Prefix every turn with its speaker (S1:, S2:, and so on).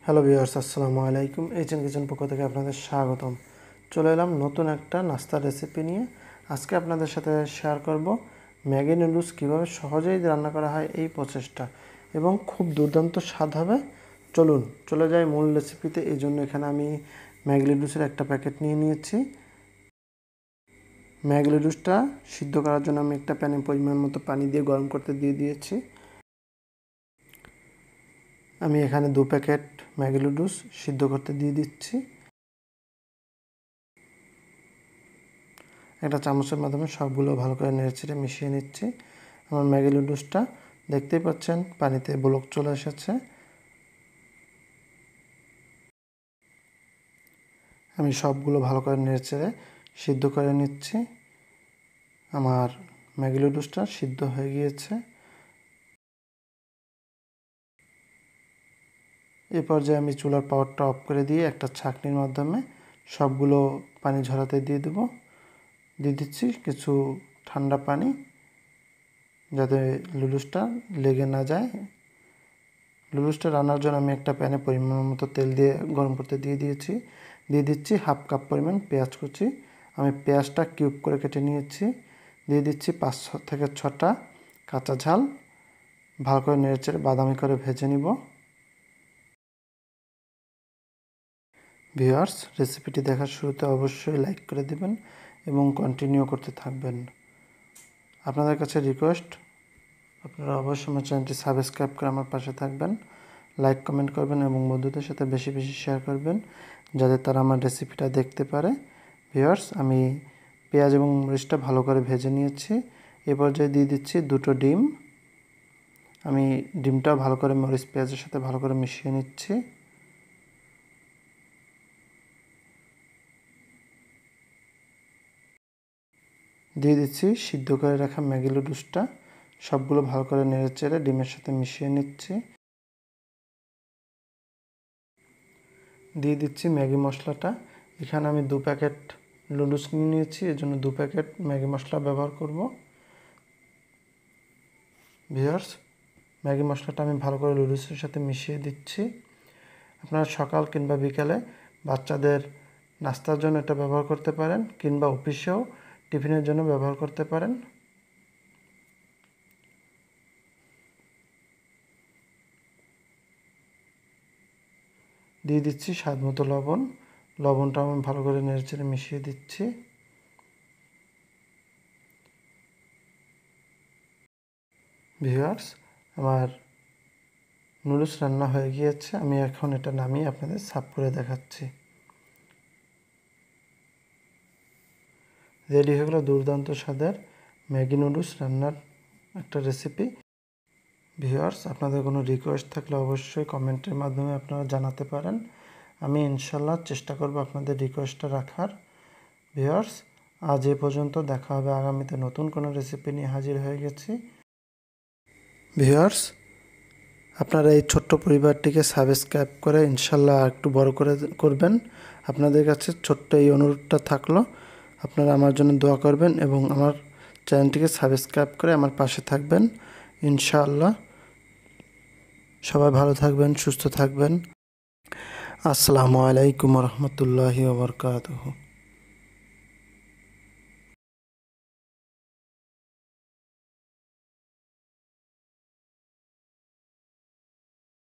S1: Hello viewers, আসসালামু আলাইকুম। HN kitchen পক্ষ থেকে আপনাদের স্বাগতম। চলে এলাম নতুন একটা নাস্তার রেসিপি নিয়ে। আজকে আপনাদের সাথে শেয়ার করব ম্যাগি নুডলস কীভাবে সহজেই রান্না করা হয় এই প্রসেসটা, এবং খুব দুর্দান্ত স্বাদ হবে। চলুন চলে যাই মূল রেসিপিতে। এই জন্য এখানে আমি ম্যাগি নুডলসের একটা প্যাকেট নিয়ে নিয়েছি। ম্যাগি নুডলসটা সিদ্ধ করার জন্য আমি একটা প্যানে পরিমাণ মতো পানি দিয়ে গরম করতে দিয়ে দিয়েছি। আমি এখানে 2 প্যাকেট ম্যাগি নুডলস সিদ্ধ করতে দিয়ে দিচ্ছি। একটা চামচের মাধ্যমে সবগুলো ভালো করে নেড়েচেড়ে মিশিয়ে নিচ্ছি। আমার ম্যাগি নুডলসটা দেখতেই পাচ্ছেন পানিতে বলক চলে এসেছে। আমি সবগুলো ভালো করে নেড়েচেড়ে সিদ্ধ করে নিচ্ছি। আমার ম্যাগি নুডলসটা সিদ্ধ হয়ে গিয়েছে। এই পর্যায়ে আমি চুলার পাওয়ারটা অফ করে দিয়ে একটা ছাঁকনির মাধ্যমে সবগুলো পানি ঝরাতে দিয়ে দিচ্ছি কিছু ঠান্ডা পানি, যাতে নুডলসটা লেগে না যায়। নুডলসটা রান্নার জন্য আমি একটা প্যানে পরিমাণ মতো তেল দিয়ে গরম করতে দিয়ে দিচ্ছি হাফ কাপ পরিমাণ পেঁয়াজ কুচি। আমি পেঁয়াজটা কিউব করে কেটে নিয়েছি। দিয়ে দিচ্ছি 5 থেকে 6টা কাঁচা ঝাল। ভালো করে নেড়েচেড়ে বাদামি করে ভেজে নিব। ভিউয়ার্স, রেসিপিটি দেখার শুরুতে অবশ্যই লাইক করে দিবেন এবং কন্টিনিউ করতে থাকবেন। আপনাদের কাছে রিকোয়েস্ট, আপনারা অবশ্যই আমার চ্যানেলটি সাবস্ক্রাইব করে আমার পাশে থাকবেন, লাইক কমেন্ট করবেন এবং বন্ধুদের সাথে বেশি বেশি শেয়ার করবেন, যাতে তারা আমার রেসিপিটা দেখতে পারে। ভিউয়ার্স, আমি পেঁয়াজ এবং মরিচটা ভালো করে ভেজে নিয়েছি। এ পর্যায়ে দিয়ে দিচ্ছি 2টো ডিম। আমি ডিমটাও ভালো করে মরিচ পেঁয়াজের সাথে ভালো করে মিশিয়ে নিচ্ছি। দিয়ে দিচ্ছি সিদ্ধ করে রাখা ম্যাগি নুডলসটা। সবগুলো ভালো করে নেড়েচেড়ে ডিমের সাথে মিশিয়ে নিচ্ছি। দিয়ে দিচ্ছি ম্যাগি মশলাটা। এখানে আমি 2 প্যাকেট নুডলস নিয়ে নিয়েছি, এর জন্য 2 প্যাকেট ম্যাগি মশলা ব্যবহার করব। ভিউয়ার্স, ম্যাগি মশলাটা আমি ভালো করে নুডলসের সাথে মিশিয়ে দিচ্ছি। আপনারা সকাল কিংবা বিকালে বাচ্চাদের নাস্তার জন্য এটা ব্যবহার করতে পারেন, কিংবা অফিসেও টিফিনের জন্য ব্যবহার করতে পারেন। দিয়ে দিচ্ছি স্বাদ মতো লবণ। লবণটা আমি ভালো করে নেড়েচেড়ে মিশিয়ে দিচ্ছি। ভিউয়ার্স, আমার নুডলস রান্না হয়ে গিয়েছে। আমি এখন এটা নামিয়ে আপনাদের সার্ভ করে দেখাচ্ছি। রেডি হয়ে গেল দুর্দান্ত স্বাদের ম্যাগি নুডলস রান্নার একটা রেসিপি। ভিউয়ার্স, আপনাদের কোনো রিকোয়েস্ট থাকলে অবশ্যই কমেন্টের মাধ্যমে আপনারা জানাতে পারেন। আমি ইনশাল্লাহ চেষ্টা করব আপনাদের রিকোয়েস্টটা রাখার। ভিউয়ার্স, আজ এ পর্যন্ত। দেখা হবে আগামীতে নতুন কোনো রেসিপি নিয়ে হাজির হয়ে গেছি। ভিউয়ার্স, আপনারা এই ছোট্ট পরিবারটিকে সাবস্ক্রাইব করে ইনশাল্লাহ একটু বড় করে করবেন। আপনাদের কাছে ছোট্ট এই অনুরোধটা থাকলো, আপনারা আমার জন্য দোয়া করবেন এবং আমার চ্যানেলটিকে সাবস্ক্রাইব করে আমার পাশে থাকবেন ইনশাআল্লাহ। সবাই ভালো থাকবেন, সুস্থ থাকবেন। আসসালামু আলাইকুম ওয়া রাহমাতুল্লাহি ওয়া বারাকাতুহু।